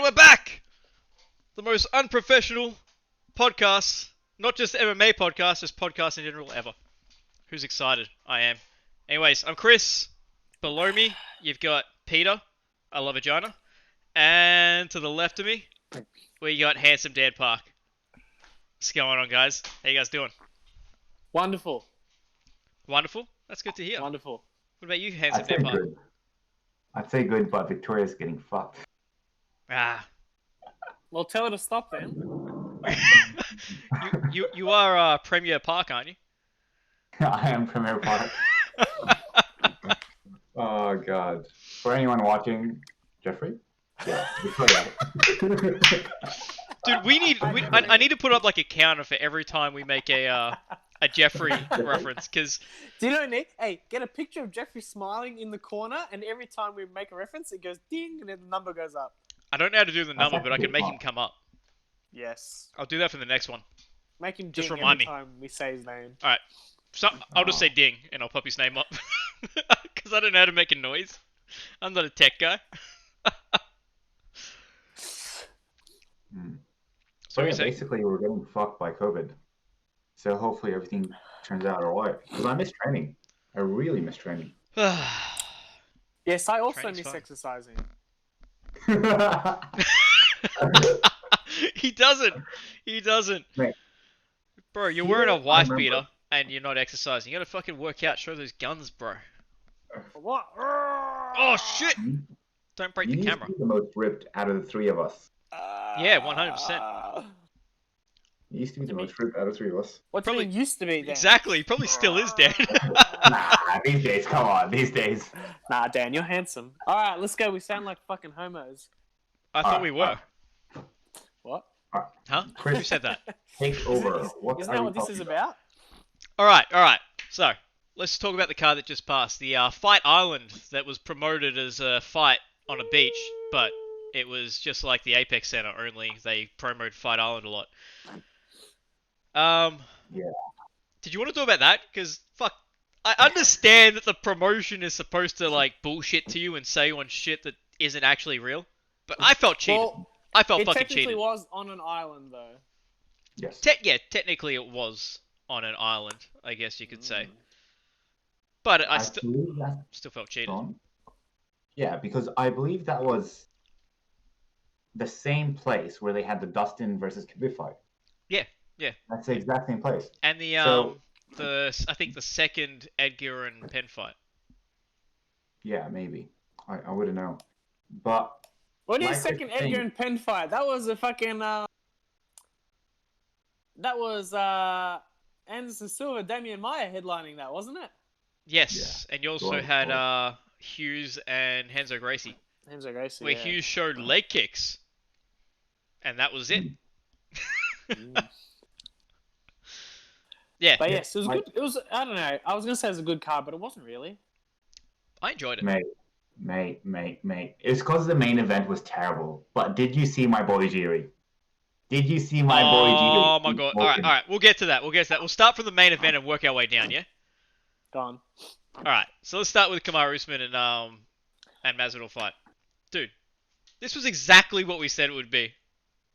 we're back! The most unprofessional podcast, not just MMA podcast, just podcast in general ever. Who's excited? I am. Anyways, I'm Kris. Below me, you've got Peter, I love vagina. And to the left of me, we got handsome Dan Park. What's going on, guys? How you guys doing? Wonderful. Wonderful? That's good to hear. Wonderful. What about you, handsome Dan Park? Good. I'd say good, but Victoria's getting fucked. Ah. Well, tell her to stop then. You are Premier Park, aren't you? I am Premier Park. Oh, God. For anyone watching, Jeffrey? Yeah, Victoria. Dude, I need to put up like a counter for every time we make a Jeffrey reference, because... Do you know, Nick? Hey, get a picture of Jeffrey smiling in the corner, and every time we make a reference, it goes ding, and then the number goes up. I don't know how to do the number, but I can make him come up. Yes. I'll do that for the next one. Make him Just ding remind every me. time we say his name. Alright, so I'll just say ding, and I'll pop his name up. Because I don't know how to make a noise. I'm not a tech guy. So yeah, basically we're getting fucked by COVID. So hopefully everything turns out alright. Because I miss training. I really miss training. Yes, I also Training's miss fun. exercising. He doesn't. He doesn't. Mate. Bro, you're wearing a wife remember- beater, and you're not exercising. You gotta fucking work out, show those guns, bro. What? Oh, shit! Don't break You the used camera. to be the most ripped out of the three of us. Yeah, 100%. You used to be the most ripped out of the three of us. What do you mean used to be then? Exactly, probably still is, Dan. Nah, these days, come on, these days. Nah, Dan, you're handsome. Alright, let's go. We sound like fucking homos. I thought we were. What? Huh? Chris, Who said that? Take over. What Isn't are that we what this talking is about? about? Alright. So, let's talk about the card that just passed. The Fight Island that was promoted as a fight on a beach, but it was just like the Apex Center, only they promoted Fight Island a lot. Yeah. Did you want to talk about that? Because, fuck, I understand that the promotion is supposed to, like, bullshit to you and say on shit that isn't actually real, but I felt cheated. Well, I felt it fucking technically cheated. was on an island, though. Yes. Yeah, technically it was on an island, I guess you could say. But I believe that's still felt cheated. wrong. Yeah, because I believe that was the same place where they had the Dustin versus Khabib fight. Yeah. That's the exact same place. And the I think the second Edgar and Penn fight. Yeah, maybe. I wouldn't know. But What My is second thing- Edgar and Penn fight? That was a fucking that was Anderson Silva, Damian Maia headlining that, wasn't it? Yes, and you also Right, had Hughes and Renzo Gracie, Enzo Gracie. where yeah. Hughes showed leg kicks, and that was it. Yeah, But yes, it was My- good. It was, I don't know. I was gonna say it was a good card, but it wasn't really. I enjoyed it. mate. It's because the main event was terrible. But did you see my boy Jiri? Did you see my boy Jiri? Oh my god! All right. We'll get to that. We'll start from the main event and work our way down. Yeah. Gone. All right. So let's start with Kamaru Usman and Masvidal fight. Dude, this was exactly what we said it would be.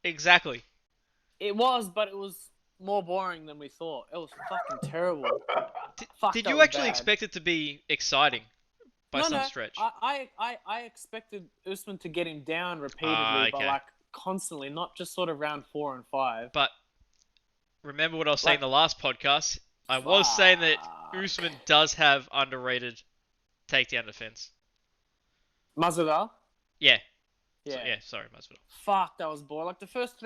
Exactly. It was, but it was more boring than we thought. It was fucking terrible. Fuck, Did that you was actually bad. expect it to be exciting by some stretch? I expected Usman to get him down repeatedly, but okay. like constantly, not just sort of round 4 and 5. But remember what I was saying in the last podcast? I was saying that Usman does have underrated takedown defense. Masvidal? Yeah. Yeah. Sorry, Masvidal. Fuck, that was boring. Like the first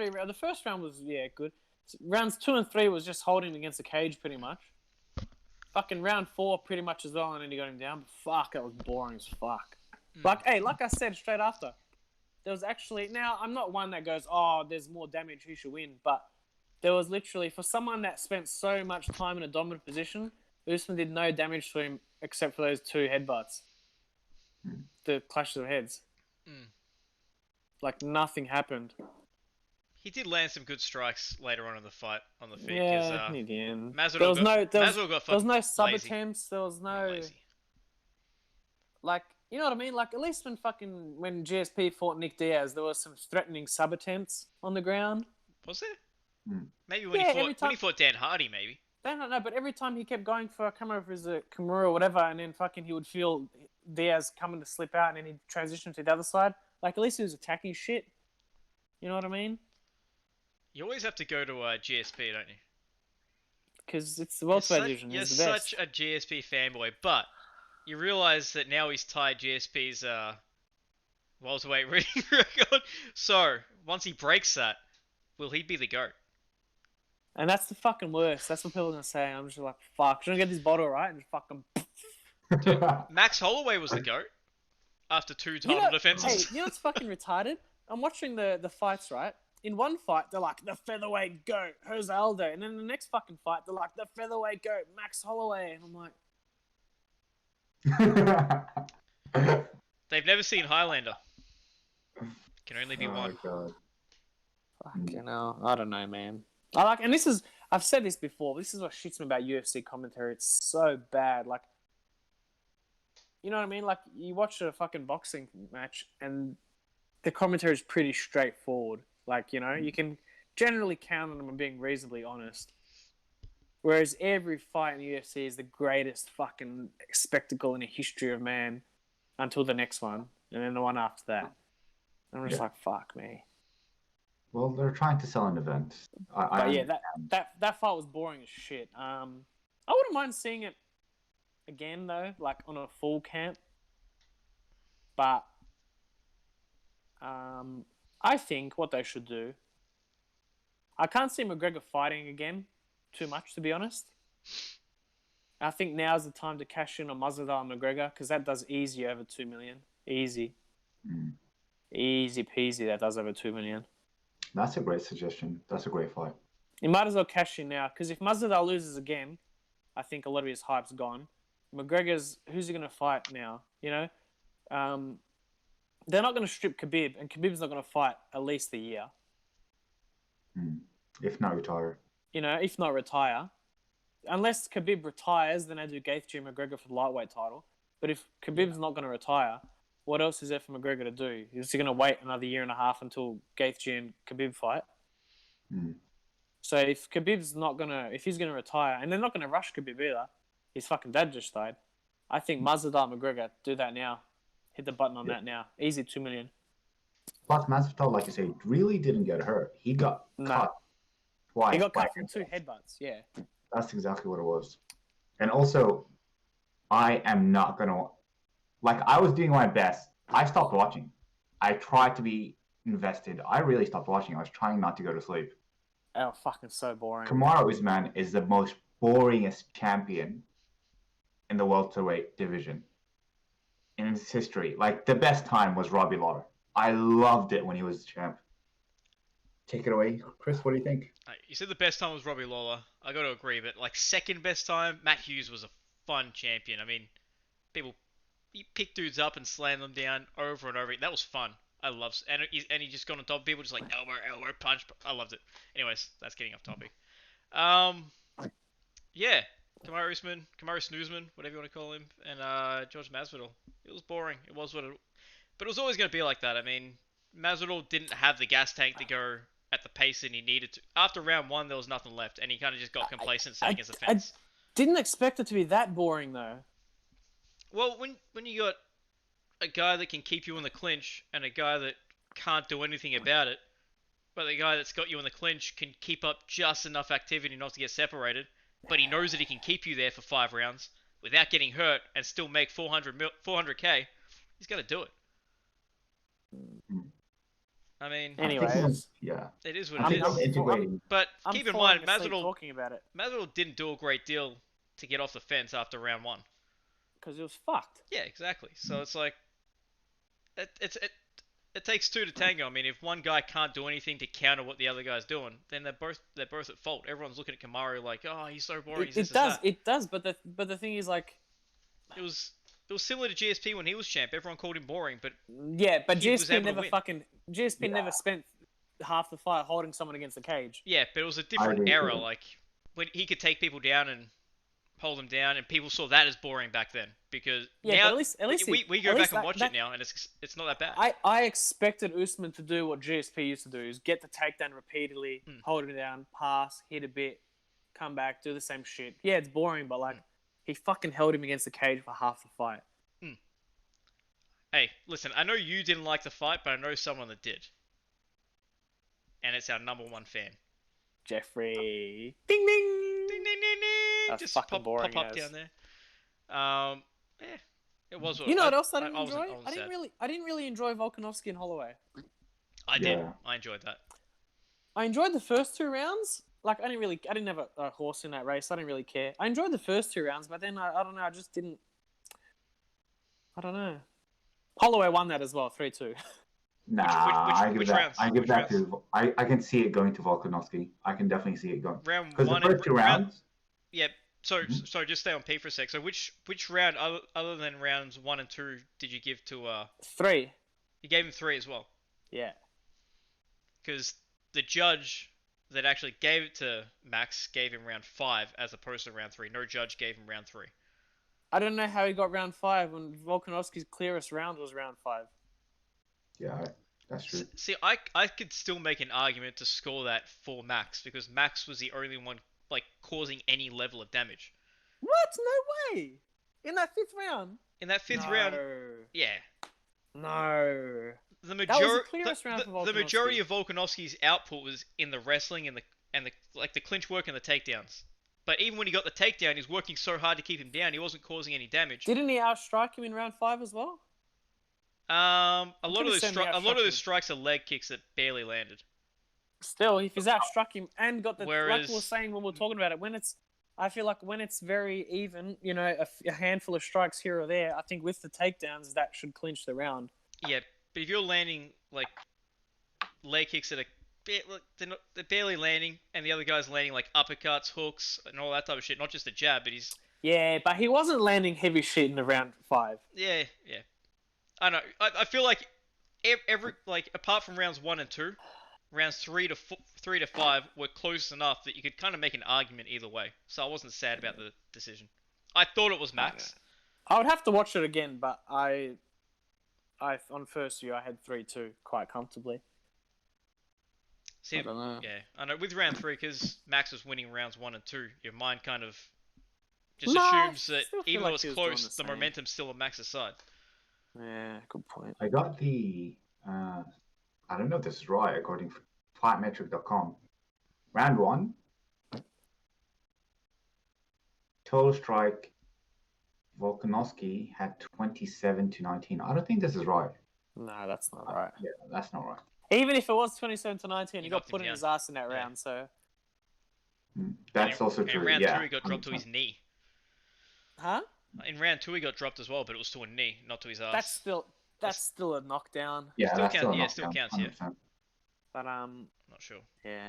round was good. Rounds 2 and 3 was just holding against the cage pretty much. Fucking round 4 pretty much as well, and then he got him down. But fuck, that was boring as fuck. Like I said straight after, there was actually, now I'm not one that goes, oh, there's more damage, who should win? But there was literally, for someone that spent so much time in a dominant position, Usman did no damage to him except for those 2 headbutts. The clashes of heads. Like nothing happened. He did land some good strikes later on in the fight on the feet. Yeah, he did. Masvidal There was got no, there was Masvidal got no fucking sub lazy. attempts. There was no Lazy. like You know what I mean? Like, at least when GSP fought Nick Diaz, there was some threatening sub attempts on the ground. Was there? Hmm. Maybe when Yeah, he every fought time- when he fought Dan Hardy, maybe. I don't know, but every time he kept going for, I can't remember if it was a Kimura or whatever, and then fucking he would feel Diaz coming to slip out, and then he'd transition to the other side. Like, at least he was attacking shit. You know what I mean? You always have to go to GSP, don't you? Because it's the welterweight division. You're He's the best. such a GSP fanboy, but you realise that now he's tied GSP's welterweight rating record. So once he breaks that, will he be the GOAT? And that's the fucking worst. That's what people are going to say. I'm just like, fuck. Should I get this bottle right? And just fucking... Max Holloway was the GOAT after 2 title You know, defenses. hey, you know what's fucking retarded? I'm watching the fights, right? In one fight, they're like, the featherweight GOAT, Jose Aldo. And then the next fucking fight, they're like, the featherweight GOAT, Max Holloway. And I'm like... They've never seen Highlander. Can only be Oh, one. God. Fucking hell. I don't know, man. And this is, I've said this before, this is what shits me about UFC commentary. It's so bad. Like, you know what I mean? Like, you watch a fucking boxing match and the commentary is pretty straightforward. Like, you know, you can generally count on them being reasonably honest. Whereas every fight in the UFC is the greatest fucking spectacle in the history of man until the next one. And then the one after that. And I'm just like, fuck me. Well, they're trying to sell an event. But yeah, that fight was boring as shit. I wouldn't mind seeing it again though, like on a full camp. But I think what they should do. I can't see McGregor fighting again too much, to be honest. I think now's the time to cash in on Masvidal and McGregor because that does easy over 2 million. Easy, easy peasy. That does over 2 million. That's a great suggestion. That's a great fight. You might as well cash in now because if Masvidal loses again, I think a lot of his hype's gone. McGregor's who's he going to fight now? You know, they're not going to strip Khabib, and Khabib's not going to fight at least a year. If not retire. You know, if not retire, unless Khabib retires, then they do Gaethje and McGregor for the lightweight title. But if Khabib's not going to retire, what else is there for McGregor to do? Is he going to wait another year and a half until Gaethje and Khabib fight? So if Khabib's not going to... If he's going to retire... And they're not going to rush Khabib either. His fucking dad just died. I think Masvidal and McGregor do that now. Hit the button on that now. Easy 2 million. Plus, Masvidal, like you say, really didn't get hurt. He got cut twice. He got cut from 2 headbutts, yeah. That's exactly what it was. And also, I am not going to... Like, I was doing my best. I stopped watching. I tried to be invested. I really stopped watching. I was trying not to go to sleep. Oh, fucking so boring. Kamaru Usman is the most boringest champion in the welterweight division in its history. Like, the best time was Robbie Lawler. I loved it when he was champ. Take it away, Chris. What do you think? You said the best time was Robbie Lawler. I got to agree, but like second best time, Matt Hughes was a fun champion. I mean, he picked dudes up and slammed them down over and over. That was fun. I love, and he just got on top of people, just like elbow, punch. I loved it. Anyways, that's getting off topic. Yeah, Kamaru Usman, Kamaru Snoozman, whatever you want to call him, and George Masvidal. It was boring. It was what it, but it was always going to be like that. I mean, Masvidal didn't have the gas tank to go at the pace that he needed to. After round 1, there was nothing left, and he kind of just got complacent, sat against the fence. I didn't expect it to be that boring though. Well, when you got a guy that can keep you in the clinch and a guy that can't do anything about it, but the guy that's got you in the clinch can keep up just enough activity not to get separated, but he knows that he can keep you there for 5 rounds without getting hurt and still make 400k, he's going to do it. I mean, anyways, yeah, it is what it is. But keep in mind, Masvidal didn't do a great deal to get off the fence after round 1. Because it was fucked. Yeah, exactly. So it's like, it takes 2 to tango. I mean, if one guy can't do anything to counter what the other guy's doing, then they're both at fault. Everyone's looking at Kamaru like, oh, he's so boring. It does. But the thing is, like, it was similar to GSP when he was champ. Everyone called him boring, but yeah, but GSP never spent half the fight holding someone against the cage. Yeah, but it was a different era. Like when he could take people down and hold him down, and people saw that as boring back then because Yeah, now but at least we go back and watch it now, and it's not that bad. I expected Usman to do what GSP used to do: is get the takedown repeatedly, hold it down, pass, hit a bit, come back, do the same shit. Yeah, it's boring, but like he fucking held him against the cage for half the fight. Hey, listen, I know you didn't like the fight, but I know someone that did, and it's our number one fan. Jeffrey, ding ding, Ding ding ding ding. That's Just fucking boring pop up as. down there. Yeah, it was. You know what else I didn't wasn't- enjoy? I didn't really enjoy Volkanovski and Holloway. I did. Yeah. I enjoyed that. I enjoyed the first 2 rounds. Like I didn't have a horse in that race. I didn't really care. I enjoyed the first 2 rounds, but then I don't know. I just didn't. I don't know. Holloway won that as well, 3-2. Nah, which rounds? I give Which that rounds? to. I can see it going to Volkanovski. I can definitely see it going. Round Because the one. first 2 rounds. Yeah. So just stay on P for a sec. So which round other than rounds 1 and 2 did you give to 3. You gave him 3 as well. Yeah. Because the judge that actually gave it to Max gave him round 5 as opposed to round 3. No judge gave him round 3. I don't know how he got round 5 when Volkanovski's clearest round was round 5. Yeah, that's true. See, I could still make an argument to score that for Max because Max was the only one like causing any level of damage. What? No way! In that 5th round? In that 5th round, yeah. No. The clearest round for the majority Volkanovski. of Volkanovski's output was in the wrestling and the clinch work and the takedowns. But even when he got the takedown, he was working so hard to keep him down, he wasn't causing any damage. Didn't he outstrike him in round 5 as well? A lot of those strikes are leg kicks that barely landed. Still, if he's outstruck him and got the Whereas- like we were saying when we were talking about it, I feel like when it's very even, you know, a handful of strikes here or there, I think with the takedowns that should clinch the round. Yeah, but if you're landing like leg kicks that are they're barely landing, and the other guy's landing like uppercuts, hooks, and all that type of shit, not just a jab, but he's Yeah, but he wasn't landing heavy shit in the round 5. yeah. I know. I feel like every like apart from rounds 1 and 2, rounds 3 to 5 were close enough that you could kind of make an argument either way. So I wasn't sad about the decision. I thought it was Max. I would have to watch it again, but I on first view I had 3-2 quite comfortably. See, I don't know. Yeah, I know. With round 3, because Max was winning rounds 1 and 2, your mind kind of just Nah, assumes that still feel even like though it's he was doing close, the the same. momentum's still on Max's side. Yeah, good point. I got the. I don't know if this is right according to fightmetric.com. Round 1. Total strike. Volkanovski had 27-19. I don't think this is right. No, that's not right. Yeah, that's not right. Even if it was 27-19, he got knocked him put in down. his ass in that Yeah. round, so... That's also In true. round yeah. 2, he got dropped to his knee. Huh? In round 2, he got dropped as well, but it was to a knee, not to his ass. That's still a knockdown. Yeah, Still that's count- still a yeah, still knockdown, counts, yeah. 100%. But, Not sure. yeah.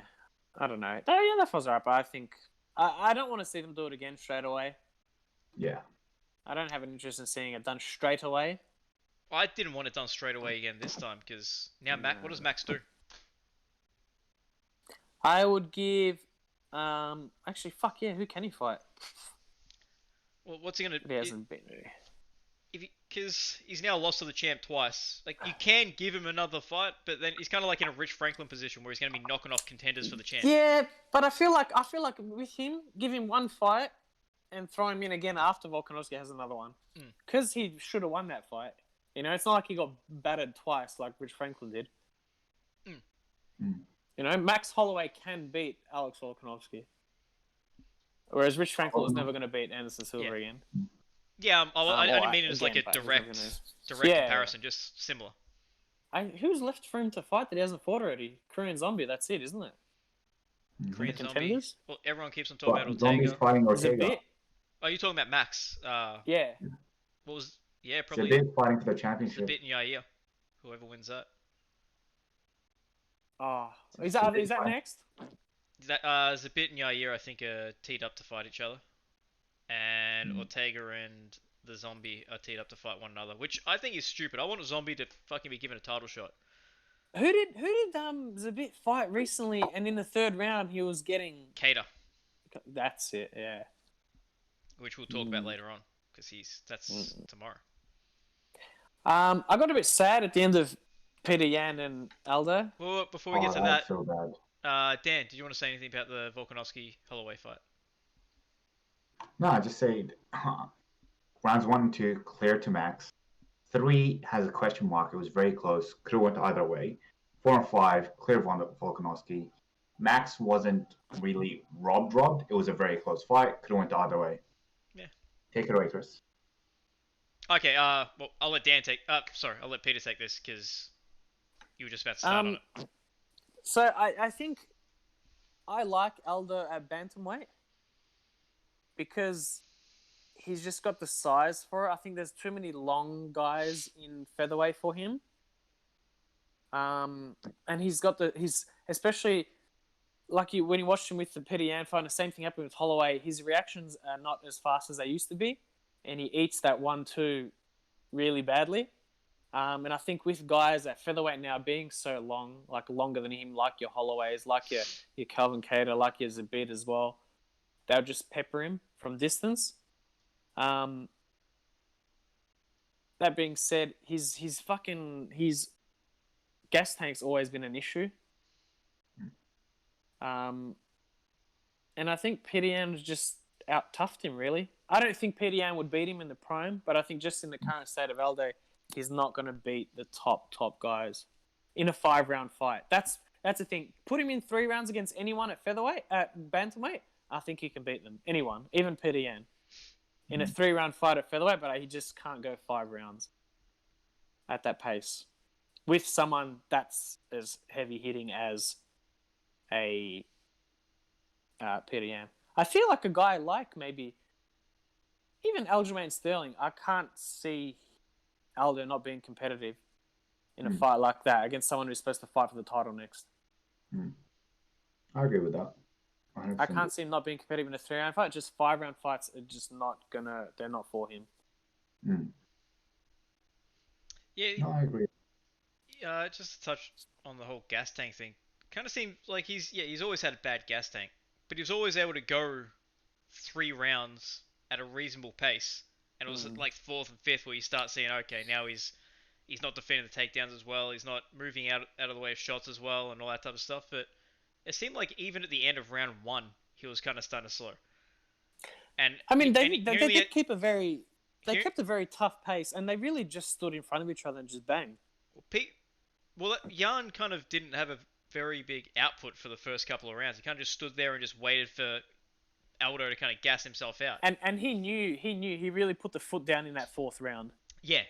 I don't know. Oh, yeah, that was alright, but I think... I don't want to see them do it again straight away. Yeah. I don't have an interest in seeing it done straight away. I didn't want it done straight away again this time, because now what does Max do? I would give... Actually, fuck yeah, who can he fight? Well, what's he gonna? He hasn't been... Because he's now lost to the champ twice. Like you can give him another fight, but then he's kind of like in a Rich Franklin position where he's going to be knocking off contenders for the champ. Yeah, but I feel like with him, give him one fight and throw him in again after Volkanovski has another one. Because he should have won that fight. You know, it's not like he got battered twice like Rich Franklin did. You know, Max Holloway can beat Alex Volkanovski. Whereas Rich Franklin was never going to beat Anderson Silva again. Yeah, I didn't mean it as like a but direct Yeah. comparison, just similar. Who's left for him to fight that he hasn't fought already? Korean Zombie, that's it, isn't it? Korean The Zombie. contenders? Well, everyone keeps on talking about Zombie's Ortega. fighting Is it Ortega. bit? Oh, you're talking about Max. Yeah. What was? Yeah, It's a probably. bit fighting for the It's a championship. bit in Yair. Whoever wins that. Oh, is that next? Zabit and Yair, I think, are teed up to fight each other. And Ortega and the Zombie are teed up to fight one another, which I think is stupid. I want a Zombie to fucking be given a title shot. Who did Zabit fight recently? And in the third round, he was getting. Cater. That's it. Yeah. which we'll talk about later on because that's tomorrow. I got a bit sad at the end of Peter Yan and Aldo. Well, before we Oh, get to that's that, so bad. Dan, did you want to say anything about the Volkanovski Holloway fight? No, I just say rounds 1 and 2 clear to Max. 3 has a question mark. It was very close. Could have went either way. 4 and 5 clear Volkanovski. Max wasn't really robbed. It was a very close fight. Could have went either way. Yeah. Take it away, Chris. Okay. Well, I'll let Dan take. Sorry, I'll let Peter take this because you were just about to start on it. So I think I like Aldo at bantamweight because he's just got the size for it. I think there's too many long guys in featherweight for him. And he's especially like when you watched him with the Petr Yan fight, the same thing happened with Holloway. His reactions are not as fast as they used to be, and he eats that 1-2 really badly. And I think with guys at featherweight now being so long, like longer than him, like your Holloways, like your Calvin Kattar, like your Zabit as well, they'll just pepper him from distance. That being said, his gas tank's always been an issue. And I think Petr Yan just out-toughed him, really. I don't think Petr Yan would beat him in the prime, but I think just in the current state of Aldo, he's not going to beat the top guys in a 5-round fight. That's the thing. Put him in 3 rounds against anyone at featherweight, at bantamweight, I think he can beat them. Anyone, even Petr Yan. In a 3-round fight at featherweight, but he just can't go 5 rounds at that pace with someone that's as heavy hitting as a Petr Yan. I feel like a guy like maybe even Aljamain Sterling. I can't see Aldo not being competitive in a fight like that against someone who's supposed to fight for the title next. I agree with that. 100%. I can't see him not being competitive in a 3-round fight. Just 5-round fights are just they're not for him. Yeah. No, I agree. Just to touch on the whole gas tank thing. Kind of seemed like he's always had a bad gas tank, but he was always able to go 3 rounds at a reasonable pace. And it was like 4th and 5th where you start seeing, okay, now he's not defending the takedowns as well. He's not moving out of the way of shots as well and all that type of stuff. But it seemed like even at the end of round 1, he was kind of starting to slow. And I mean, they did keep kept a very tough pace, and they really just stood in front of each other and just banged. Jan kind of didn't have a very big output for the first couple of rounds. He kind of just stood there and just waited for Aldo to kind of gas himself out. And he really put the foot down in that 4th round. Yeah.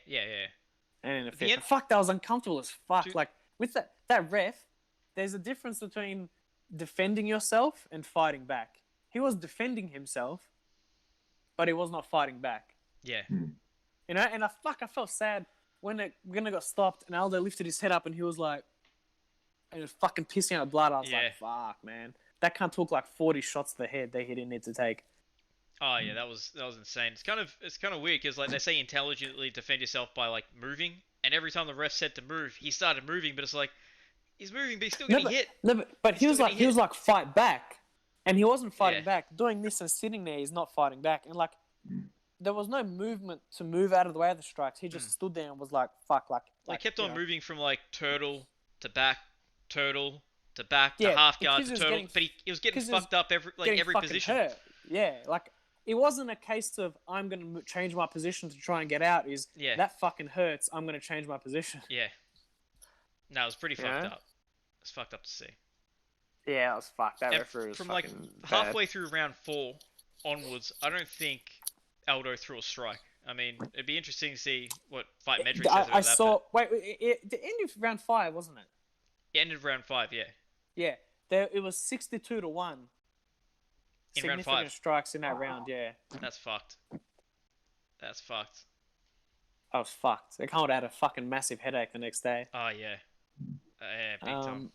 And in the 5th. Fuck, that was uncomfortable as fuck. Dude. Like, with that ref, there's a difference between defending yourself and fighting back. He was defending himself, but he was not fighting back. Yeah. You know, and I felt sad when it got stopped and Aldo lifted his head up and he was like, and he was fucking pissing out blood. I was like, fuck, man. That cunt took like 40 shots to the head that he didn't need to take. Oh yeah, that was insane. It's kind of weird because like they say intelligently defend yourself by like moving, and every time the ref said to move, he started moving, but it's like he's moving, but he's still getting hit. No, but he was like fight back, and he wasn't fighting back. Doing this and sitting there, he's not fighting back, and like there was no movement to move out of the way of the strikes. He just stood there and was like, fuck, like he kept on moving from like turtle to back, turtle to back to half guard to turtle, but he was getting fucked up every position. Hurt. Yeah, like it wasn't a case of I'm going to change my position to try and get out. That fucking hurts. I'm going to change my position. Yeah. No, it was pretty fucked up. It's fucked up to see. Yeah, it was fucked. That referee was from fucking like bad. halfway through round 4 onwards, I don't think Aldo threw a strike. I mean, it'd be interesting to see what Fight Metrics says about that. The end of round 5, wasn't it? It ended round 5, yeah. Yeah, it was 62-1. In round 5. Significant strikes in that round, yeah. That's fucked. I was fucked. I can't had a fucking massive headache the next day. Oh yeah. Yeah, big time.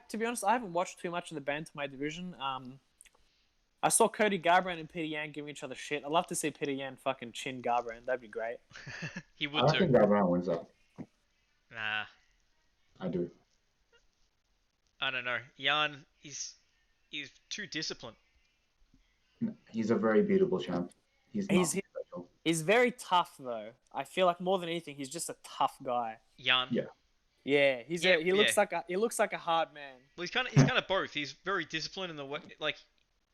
To be honest, I haven't watched too much of the bantamweight division. I saw Cody Garbrandt and Petr Yan giving each other shit. I'd love to see Petr Yan fucking chin Garbrandt. That'd be great. He would I too. think Garbrandt wins that. Nah. I do. I don't know. Jan, he's too disciplined. He's a very beatable champ. He's not He's special. he's very tough though. I feel like more than anything, he's just a tough guy. Jan. Yeah. Yeah, he looks yeah. like a hard man. Well, he's kind of both. He's very disciplined in the way, like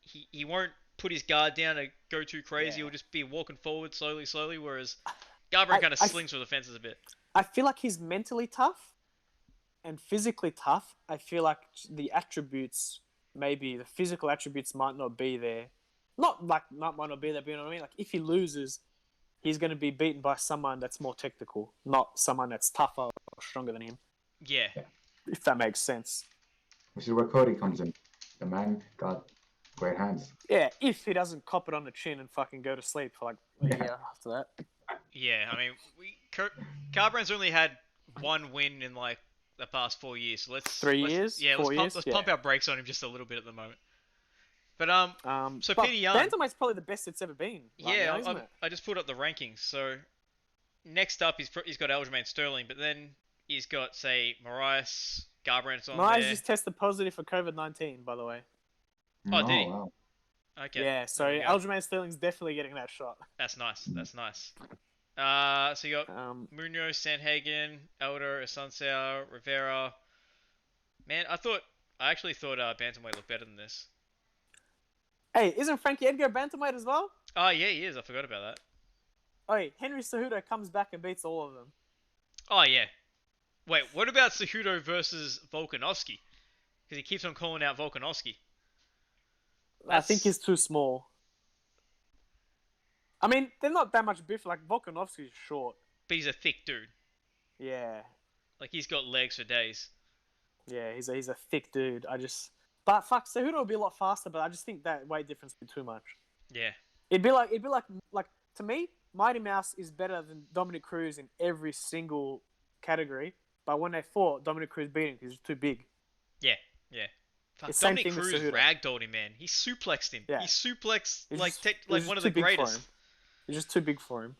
he won't put his guard down and go too crazy. Yeah. He'll just be walking forward slowly. Whereas Garbrandt kind of slings for the fences a bit. I feel like he's mentally tough and physically tough. I feel like the attributes, maybe the physical attributes, might not be there. Might not be there. But you know what I mean? Like if he loses, he's going to be beaten by someone that's more technical, not someone that's tougher or stronger than him. Yeah. If that makes sense. Which is where Cody comes in. The man got great hands. Yeah, if he doesn't cop it on the chin and fucking go to sleep for like a year after that. Yeah, I mean, Garbrandt's only had one win in like the past 4 years. So let's 3 years. Yeah, 4 let's years. pump our brakes on him just a little bit at the moment. But so but Peter Young, Bantamweight's probably the best it's ever been. Right yeah, now, isn't it? I just pulled up the rankings. So next up, he's got Aljamain Sterling, but then he's got say Moraes, Garbrandt's on Moraes there. just tested positive for COVID-19, by the way. Oh, did he? Wow. Okay. Yeah, so There you go. Aljamain Sterling's definitely getting that shot. That's nice. That's nice. So you got Munoz, Sandhagen, Elder, Asuncao, Rivera. Man, I actually thought Bantamweight looked better than this. Hey, isn't Frankie Edgar bantamweight as well? Oh yeah, he is. I forgot about that. Oh, hey, Henry Cejudo comes back and beats all of them. Oh yeah. Wait, what about Cejudo versus Volkanovski? Because he keeps on calling out Volkanovski. I think he's too small. I mean, they're not that much bigger. Like Volkanovski's short. But he's a thick dude. Yeah, Like he's got legs for days. yeah, he's a thick dude. But fuck, Cejudo will be a lot faster. But I just think that weight difference would be too much. Yeah. It'd be like to me, Mighty Mouse is better than Dominic Cruz in every single category. But when they fought, Dominic Cruz beat him because he's too big. Yeah. Fuck, It's same Dominic thing with Cruz Cejudo. ragdolled him, man. He suplexed him. Yeah. He suplexed He's like just- he's like just one of too the big for greatest. him. He's just too big for him.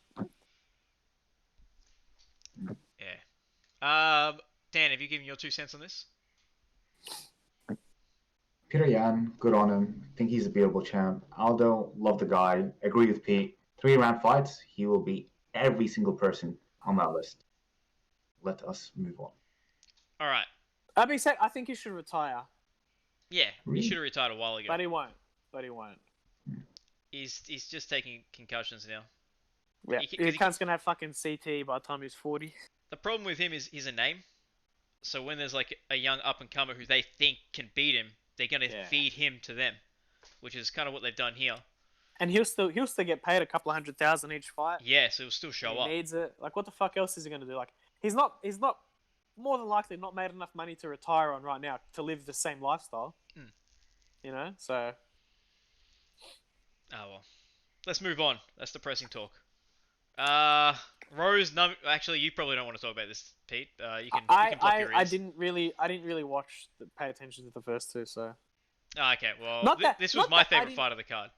Yeah. Dan, have you given your 2 cents on this? Peter Yan, good on him. Think he's a beatable champ. Aldo, love the guy. Agree with Pete. 3-round fights, he will beat every single person on that list. Let us move on. All right. That being said, I think he should retire. Yeah, Really? he should have retired a while ago. But he won't. He's just taking concussions now. Yeah, He- the he- cunt's gonna have fucking CT by the time he's 40. The problem with him is he's a name. So when there's like a young up and comer who they think can beat him, they're gonna Yeah. feed him to them, which is kind of what they've done here. And he'll still get paid a couple of $100,000 each fight. Yeah, so he'll still show he up. needs it. Like, what the fuck else is he gonna do? Like, he's not more than likely not made enough money to retire on right now to live the same lifestyle. Mm. You know, so Oh well. Let's move on. That's depressing talk. Rose. No, actually, you probably don't want to talk about this, Pete. You can plug your ears. I didn't really watch pay attention to the first two. So Oh, okay, well, Not that- this was not my that I favorite didn't- fight of the card.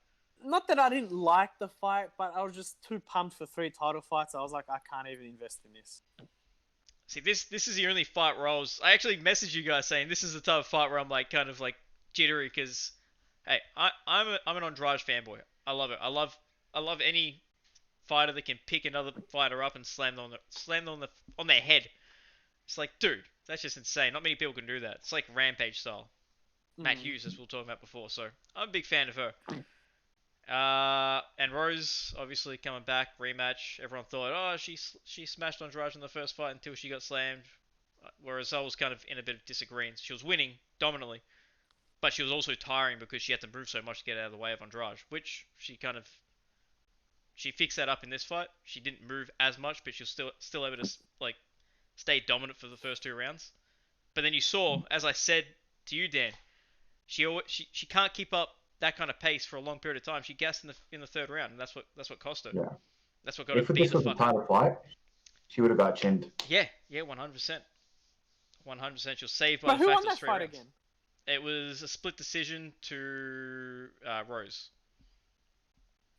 not that I didn't like the fight, but I was just too pumped for 3 title fights. I was like, I can't even invest in this. See, this is the only fight where I actually messaged you guys saying this is the type of fight where I'm like kind of like jittery because, hey, I'm an Andrade fanboy. I love it. I love any fighter that can pick another fighter up and slam them on their head. It's like, dude, that's just insane. Not many people can do that. It's like Rampage style. Matt Hughes, as we were talking about before. So I'm a big fan of her. And Rose, obviously coming back, rematch. Everyone thought, oh, she smashed Andrade in the first fight until she got slammed. Whereas I was kind of in a bit of disagreement. She was winning dominantly, but she was also tiring because she had to move so much to get out of the way of Andrade, which she fixed that up in this fight. She didn't move as much, but she was still able to like stay dominant for the first 2 rounds. But then you saw, as I said to you, Dan, she can't keep up that kind of pace for a long period of time. She gassed in the 3rd round, and that's what cost her. Yeah. That's what got her If beat this the was a fuck title up. fight, she would have got chinned. Yeah, 100%. 100%. She was saved by But the who fact won it was that 3 fight rounds. again? It was a split decision to Rose.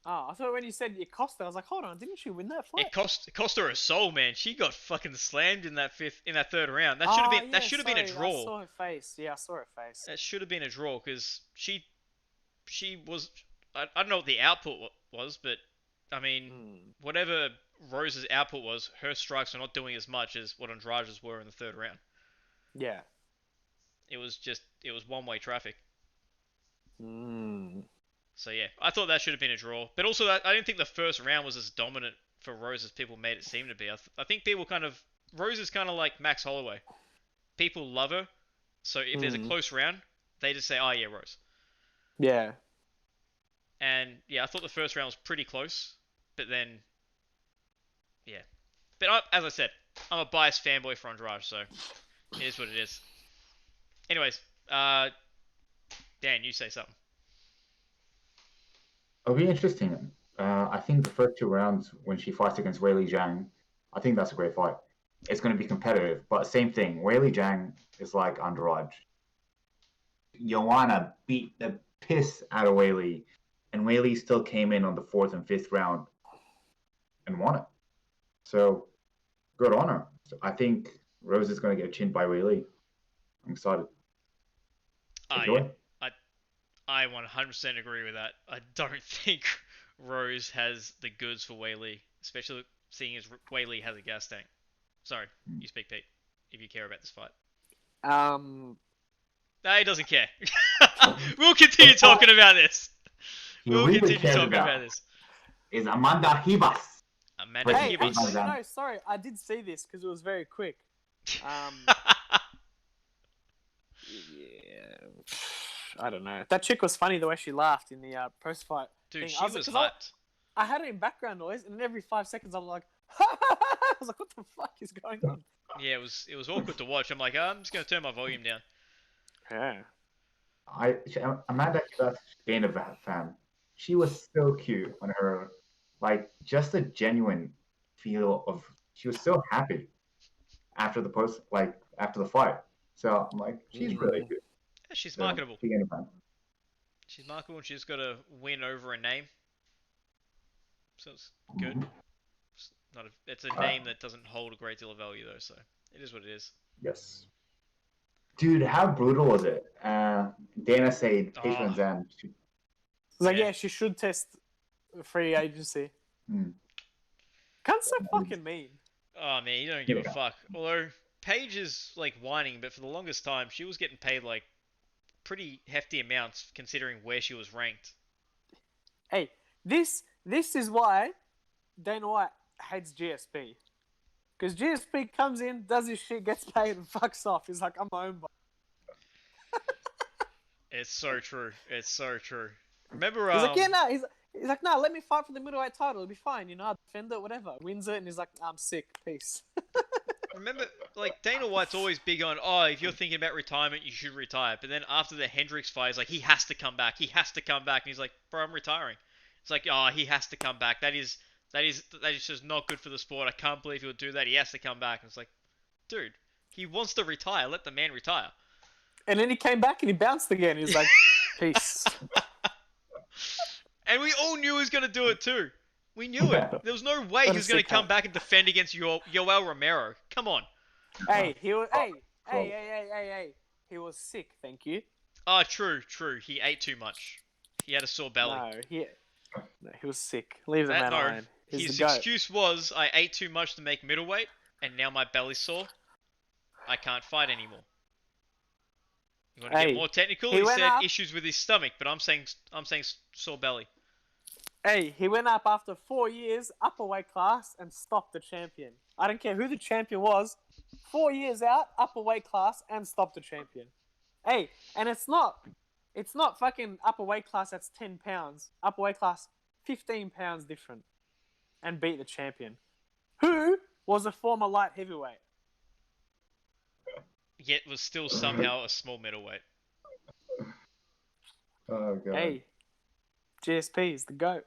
Oh, I thought when you said it cost her, I was like, hold on, didn't she win that fight? It cost her a soul, man. She got fucking slammed in that 3rd round. That should have been a draw. I saw her face. Yeah, I saw her face. That should have been a draw because she was I don't know what the output was, but I mean, whatever Rose's output was, her strikes were not doing as much as what Andrade's were in the third round. Yeah. It was one-way traffic. Mm. So yeah, I thought that should have been a draw. But also, I didn't think the first round was as dominant for Rose as people made it seem to be. I think people Rose is kind of like Max Holloway. People love her, so if there's a close round, they just say, "Oh yeah, Rose." Yeah. And yeah, I thought the first round was pretty close, but then, yeah. But as I said, I'm a biased fanboy for Andrade, so it is what it is. Anyways, Dan, you say something. It'll be interesting. I think the first 2 rounds when she fights against Weili Zhang, I think that's a great fight. It's going to be competitive, but same thing. Weili Zhang is like Andrade. Joanna beat the piss out of Weili, and Weili still came in on the 4th and 5th round and won it. So good on her. So I think Rose is going to get chinned by Weili. I'm excited. Yeah. I 100% agree with that. I don't think Rose has the goods for Weili, especially seeing as Weili has a gas tank. Sorry, you speak, Pete, if you care about this fight. No, he doesn't care. We'll continue talking about this. We'll continue talking about this. Is Amanda Ribas. Amanda Ribas. Actually, no, sorry. I did see this because it was very quick. Yeah, I don't know. That chick was funny the way she laughed in the post-fight Dude, thing. she was hyped. I had it in background noise, and then every 5 seconds I'm like, I was like, what the fuck is going on? Yeah, it was awkward to watch. I'm like, I'm just gonna turn my volume down. Yeah. Amanda Ribas, being a fan, she was so cute on her, like just a genuine feel of. She was so happy after the fight. So I'm like, she's really good. Yeah, she's marketable. Being a fan. She's marketable, and she's got to win over a name. So it's good. It's a name that doesn't hold a great deal of value, though, so it is what it is. Yes. Dude, how brutal was it? Dana said Peter Zan. It's like, yeah, she should test free agency. Can't so fucking mean. Oh, man, you don't give a fuck. Although, Paige is, like, whining, but for the longest time, she was getting paid, like, pretty hefty amounts considering where she was ranked. Hey, this is why Dana White hates GSP. Because GSP comes in, does his shit, gets paid, and fucks off. He's like, I'm my own boss. It's so true. It's so true. Remember, he's like, yeah, no. He's like, no, let me fight for the middleweight title. It'll be fine. You know, I'll defend it, whatever. Wins it, and he's like, I'm sick. Peace. Remember, like, Dana White's always big on, if you're thinking about retirement, you should retire. But then after the Hendricks fight, he's like, he has to come back. He has to come back. And he's like, bro, I'm retiring. It's like, he has to come back. That is just not good for the sport. I can't believe he'll do that. He has to come back. And it's like, dude, he wants to retire. Let the man retire. And then he came back and he bounced again. He's like, peace. And we all knew he was going to do it too. We knew it. There was no way he was going to come back and defend against Yoel Romero. Come on. Hey, he was. Hey. He was sick. Thank you. Oh, true. He ate too much. He had a sore belly. No, he was sick. Leave the man alone. His excuse was, I ate too much to make middleweight, and now my belly's sore. I can't fight anymore. You want to get more technical? He said issues with his stomach, but I'm saying sore belly. Hey, he went up after 4 years, upper weight class, and stopped the champion. I don't care who the champion was. 4 years out, upper weight class, and stopped the champion. Hey, and it's not fucking upper weight class that's 10 pounds. Upper weight class, 15 pounds different. And beat the champion. Who was a former light heavyweight. Yet was still somehow a small middleweight. Oh, God. Hey, GSP is the GOAT.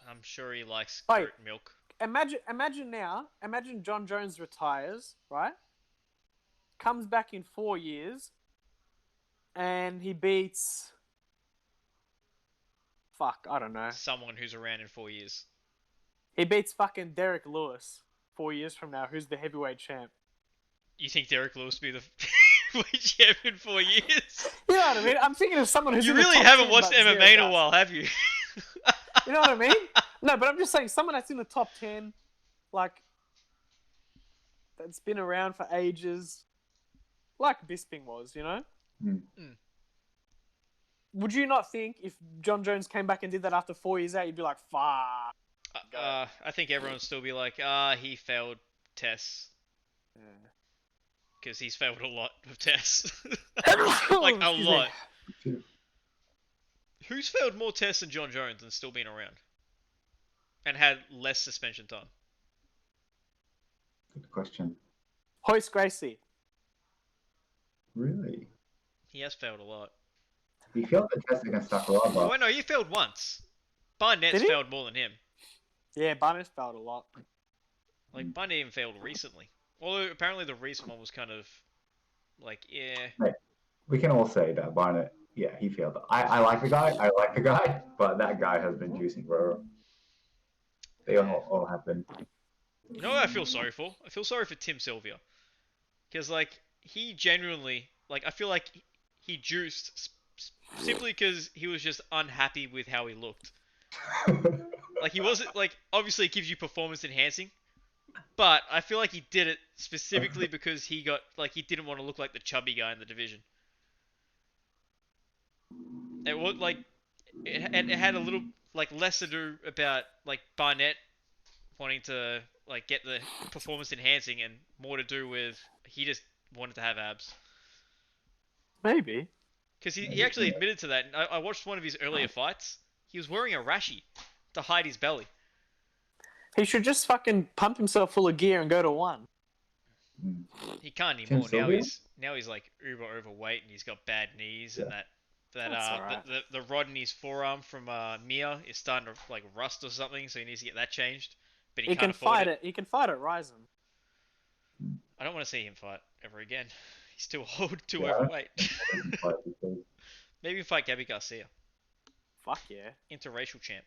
I'm sure he likes goat milk. Imagine John Jones retires, right? Comes back in 4 years, and he beats... I don't know. Someone who's around in 4 years. He beats fucking Derek Lewis 4 years from now, who's the heavyweight champ. You think Derek Lewis heavyweight champ in 4 years. You know what I mean? I'm thinking of someone who's You in the really top haven't 10, watched but zero MMA in a dust. while, have you? You know what I mean? No, but I'm just saying someone that's in the top 10, like, that's been around for ages, like Bisping was, you know? Mm. Would you not think if John Jones came back and did that after 4 years out, you'd be like, fuck. I think everyone would still be like, he failed tests. Because he's failed a lot of tests. Like, a Excuse lot. me. Who's failed more tests than John Jones and still been around? And had less suspension time? Good question. Hoist Gracie. Really? He has failed a lot. He failed the test against Sakuraba. Oh, wait, no, he failed once. Barnett's Did he? failed more than him. Yeah, Barnes failed a lot. Like, Barnett even failed recently. Although, apparently the recent one was kind of... Like, yeah... We can all say that Barnett, yeah, he failed. I like the guy, but that guy has been juicing bro. They all have been. You know what I feel sorry for? I feel sorry for Tim Sylvia. Because, like, he genuinely... Like, I feel like he juiced simply because he was just unhappy with how he looked. Like, he wasn't... Like, obviously it gives you performance enhancing. But I feel like he did it specifically because he got... Like, he didn't want to look like the chubby guy in the division. It was, like... It had a little... Like, less to do about, like, Barnett wanting to, like, get the performance enhancing and more to do with he just wanted to have abs. Maybe. Because he actually admitted to that. I watched one of his earlier fights. He was wearing a rashi to hide his belly. He should just fucking pump himself full of gear and go to one. He can't Tim anymore. Sylvia? Now he's like uber overweight and he's got bad knees and that That's alright. the rod in his forearm from Mia is starting to like rust or something, so he needs to get that changed. But he He can't can afford fight it. it. He can fight at Ryzen. I don't want to see him fight ever again. He's too old, too Yeah. overweight. Maybe fight Gabby Garcia, Fuck yeah. interracial champ.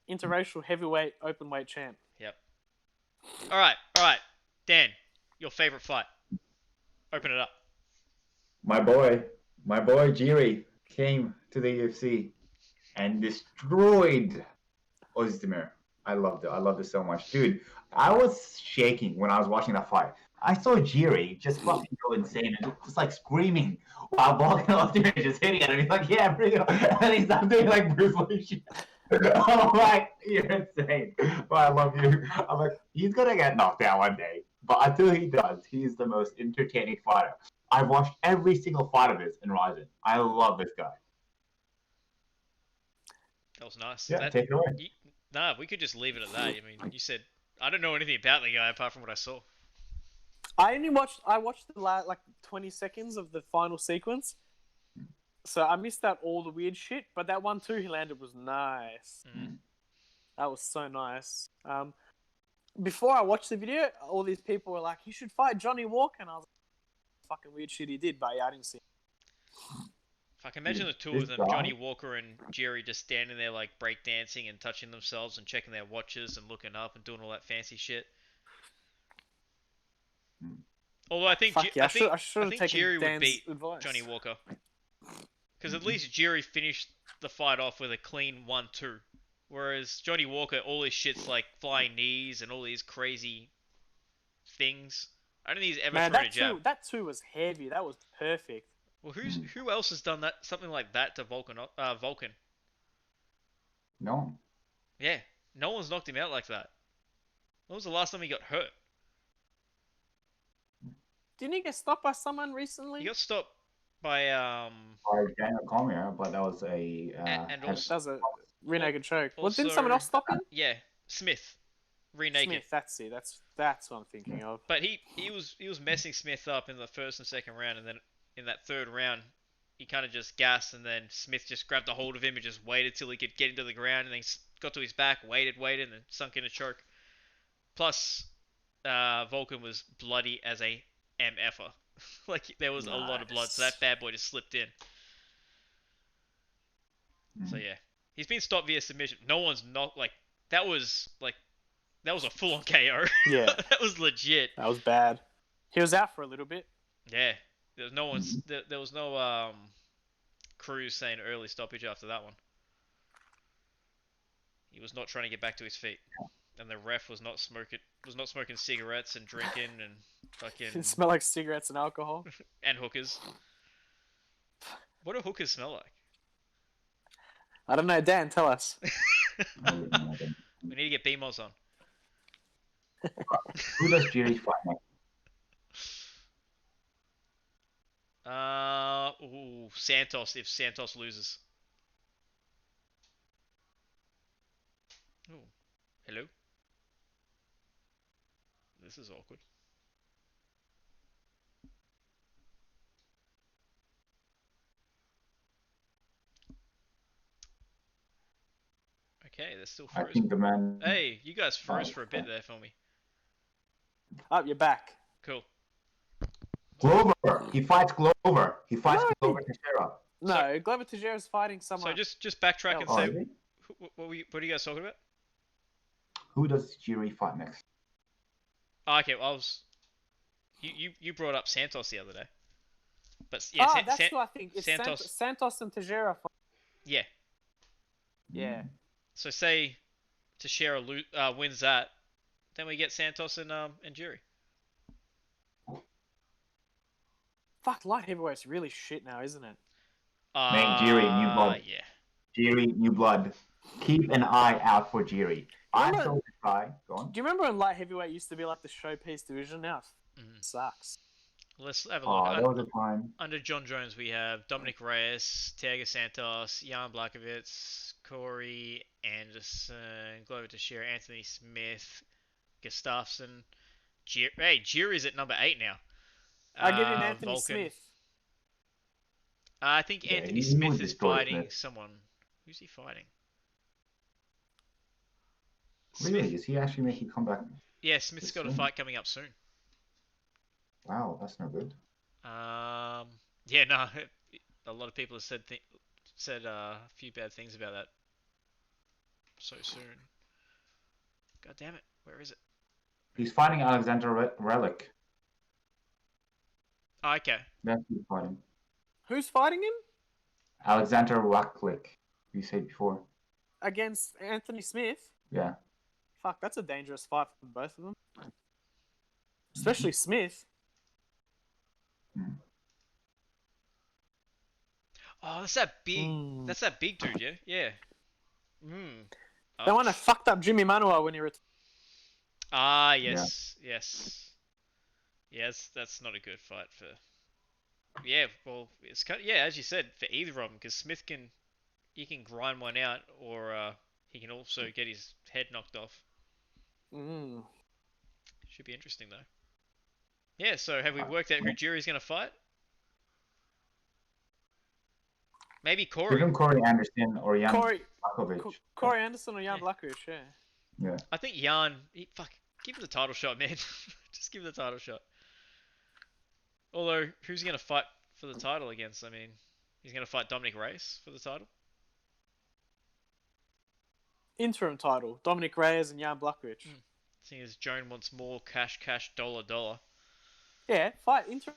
Interracial heavyweight open weight champ. Yep. All right. Dan, your favorite fight. Open it up. My boy Jiri came to the UFC and destroyed Ozdemir. I loved it so much. Dude, I was shaking when I was watching that fight. I saw Jiri just fucking go insane and just like screaming while Ozdemir is just hitting at him. He's like, yeah, bring it on. And he's not doing like Bruce Lee shit. I'm like, you're insane. But I love you. I'm like, he's gonna get knocked out one day. But until he does, he's the most entertaining fighter. I've watched every single fight of his in Ryzen. I love this guy. That was nice. Yeah, take it away. Nah, we could just leave it at that. I mean, you said I don't know anything about the guy apart from what I saw. I watched the like 20 seconds of the final sequence. So I missed out all the weird shit, but that 1-2 he landed was nice. That was so nice. Before I watched the video, all these people were like, "You should fight Johnny Walker," and I was like, "Fucking weird shit he did," but yeah, I didn't see it. If I can imagine the two This of them, guy- Johnny Walker and Jerry, just standing there like breakdancing and touching themselves and checking their watches and looking up and doing all that fancy shit. Although I think Fuck yeah, I I should have think taken Jerry would Dan's beat advice. Johnny Walker. Because at least Jerry finished the fight off with a clean 1-2. Whereas Johnny Walker, all his shit's like flying knees and all these crazy things. I don't think he's ever Man, thrown a jab. that two was heavy. That was perfect. Well, who else has done that? Something like that to Vulcan? No. Yeah, no one's knocked him out like that. When was the last time he got hurt? Didn't he get stopped by someone recently? He got stopped by By Daniel Cormier, but that was a and also That was a rear naked choke. Well, also- didn't someone else stop him? yeah, Smith, naked. Smith, that's it. That's what I'm thinking of. But he was messing Smith up in the first and second round, and then in that third round, he kind of just gassed, and then Smith just grabbed a hold of him and just waited till he could get into the ground, and then got to his back, waited, and then sunk in a choke. Plus, Vulcan was bloody as a MFer. Like, there was a lot of blood, so that bad boy just slipped in. So yeah, he's been stopped via submission. No one's not like that was a full on KO. Yeah. That was legit. That was bad. He was out for a little bit. Yeah, There was there was no Cruz saying early stoppage after that one. He was not trying to get back to his feet, and the ref was not smoking cigarettes and drinking and fucking It smelled like cigarettes and alcohol. and hookers. What do hookers smell like? I don't know, Dan, tell us. We need to get BMOS on. Who does Jiri fight next? Santos if Santos loses. Oh, hello. This is awkward. Okay, they're still I frozen. think the man. Hey, you guys froze for a bit there for me. Up, you're back. Cool. Glover. He fights Glover. He fights No. Glover Teixeira. No, Glover Teixeira's fighting So someone. just backtrack and Oh, say is he? what are you guys talking about? Who does Jiri fight next? Oh, okay, well, you brought up Santos the other day, but yeah, that's what I think. It's Santos. Santos and Teixeira. Yeah. Yeah. So say Teixeira wins that, then we get Santos and Jiri. Fuck, light heavyweight's really shit now, isn't it? Man, Jiri, new blood. Yeah. Jiri, new blood. Keep an eye out for Jiri. I Remember- saw this guy. Go on. Do you remember when light heavyweight used to be like the showpiece division? Now it Mhm. sucks. Let's have a look. Oh, there was a time. Under John Jones, we have Dominic Reyes, Thiago Santos, Jan Blachowicz, Corey Anderson, Glover Teixeira, Anthony Smith, Gustafsson. Hey, Jiri's at number 8 now. I give him Anthony Vulcan. Smith. I think Yeah, Anthony he Smith was is destroyed, fighting Smith. someone. Who's he fighting? Really? Smith. Is he actually making a comeback? Yeah, Smith's got a soon? fight coming up soon. Wow, that's no good. Yeah, no, a lot of people have said a few bad things about that. So soon. God damn it, where is it? He's fighting Alexander Relic. Oh, okay. That's who's fighting. Who's fighting him? Alexander Raklik. You said before. Against Anthony Smith? Yeah. Fuck, that's a dangerous fight for both of them. Especially Smith. Oh, that's that big. Mm. That's that big dude, yeah. Yeah. Hmm. The one that fucked up Jimmy Manuwa when he retired. Ah, yes, yes. Yes, that's not a good fight for. Yeah, well, it's kind of, yeah, as you said, for either of them, because Smith can grind one out, or he can also get his head knocked off. Mm. Should be interesting though. Yeah, so have we worked out who Jiri's gonna fight? Maybe Give Corey. him Corey Anderson or Jan Corey Blachowicz. Corey Anderson or Jan Yeah. Blachowicz, yeah. Yeah. I think Jan. Give him the title shot, man. Just give him the title shot. Although, who's he gonna fight for the title against? I mean, he's gonna fight Dominic Reyes for the title. Interim title. Dominic Reyes and Jan Blachowicz. Seeing as Joan wants more cash, dollar. Yeah, fight interim.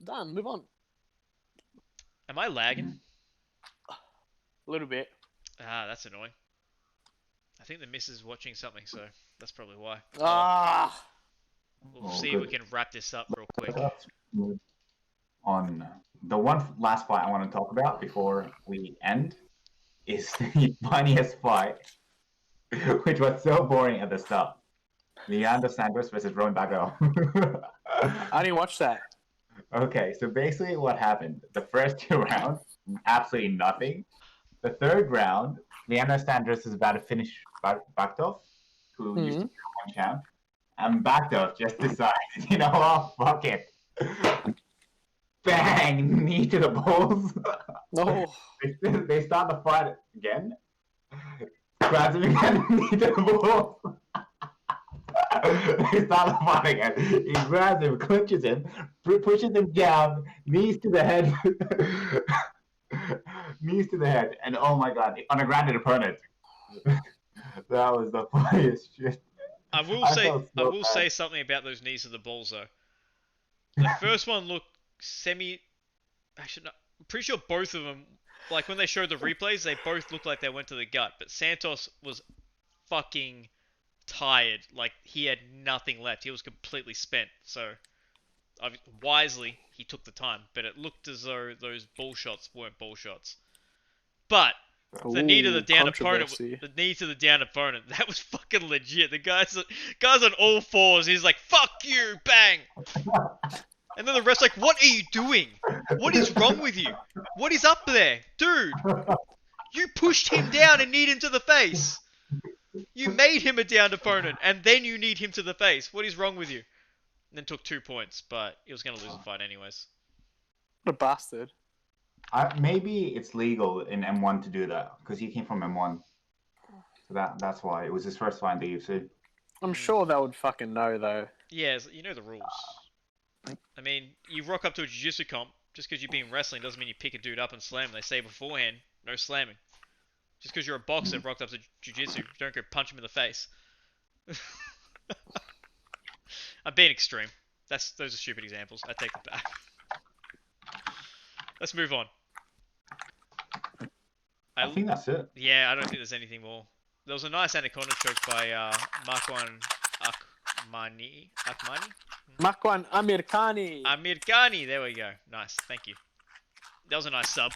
Done, move on. Am I lagging? A little bit. Ah, that's annoying. I think the missus is watching something, so that's probably why. Ah, We'll Oh, see if we good. can wrap this up real quick. Let's move on. The one last fight I want to talk about before we end is the funniest fight, which was so boring at the start. Leandro Santos versus Roman Bagwell. I didn't watch that. Okay, so basically what happened, the first 2 rounds, absolutely nothing. The third round, Leandro Santos is about to finish Baktov, who used to be one champ, and Baktov just decides, you know what, fuck it. Bang, knee to the balls. No. They start the fight again. Grabs him again, knee to the balls. They start the fight again. He grabs him, clinches him, pushes him down, knees to the head. Knees to the head, and oh my god, on a grounded opponent. That was the funniest shit. I will I say felt I so will bad. say something about those knees of the balls though. The first one looked semi. Actually, no, I'm pretty sure both of them, like when they showed the replays, they both looked like they went to the gut. But Santos was fucking tired. Like he had nothing left. He was completely spent. So wisely, he took the time. But it looked as though those ball shots weren't ball shots. But the knee to the Ooh, down opponent, controversy. the knee to the down opponent, that was fucking legit. The guy's on all fours. He's like, "Fuck you, bang!" And then the ref's like, "What are you doing? What is wrong with you? What is up there, dude? You pushed him down and kneed him to the face. You made him a downed opponent, and then you kneed him to the face. What is wrong with you?" And then took 2 points, but he was gonna lose the fight anyways. What a bastard. Maybe it's legal in M1 to do that because he came from M1, so that's why it was his first fight in the UFC. I'm sure they would fucking know though. Yeah, you know the rules. I mean, you rock up to a jiu-jitsu comp, just because you've been wrestling doesn't mean you pick a dude up and slam him. They say beforehand, no slamming. Just because you're a boxer rocked up to jiu-jitsu, don't go punch him in the face. I'm being extreme. Those are stupid examples. I take it back. Let's move on. I think that's it. Yeah, I don't think there's anything more. There was a nice anaconda choke by Marwan Akmani. Makwan Amirkani. Amir Khani. There we go. Nice. Thank you. That was a nice sub.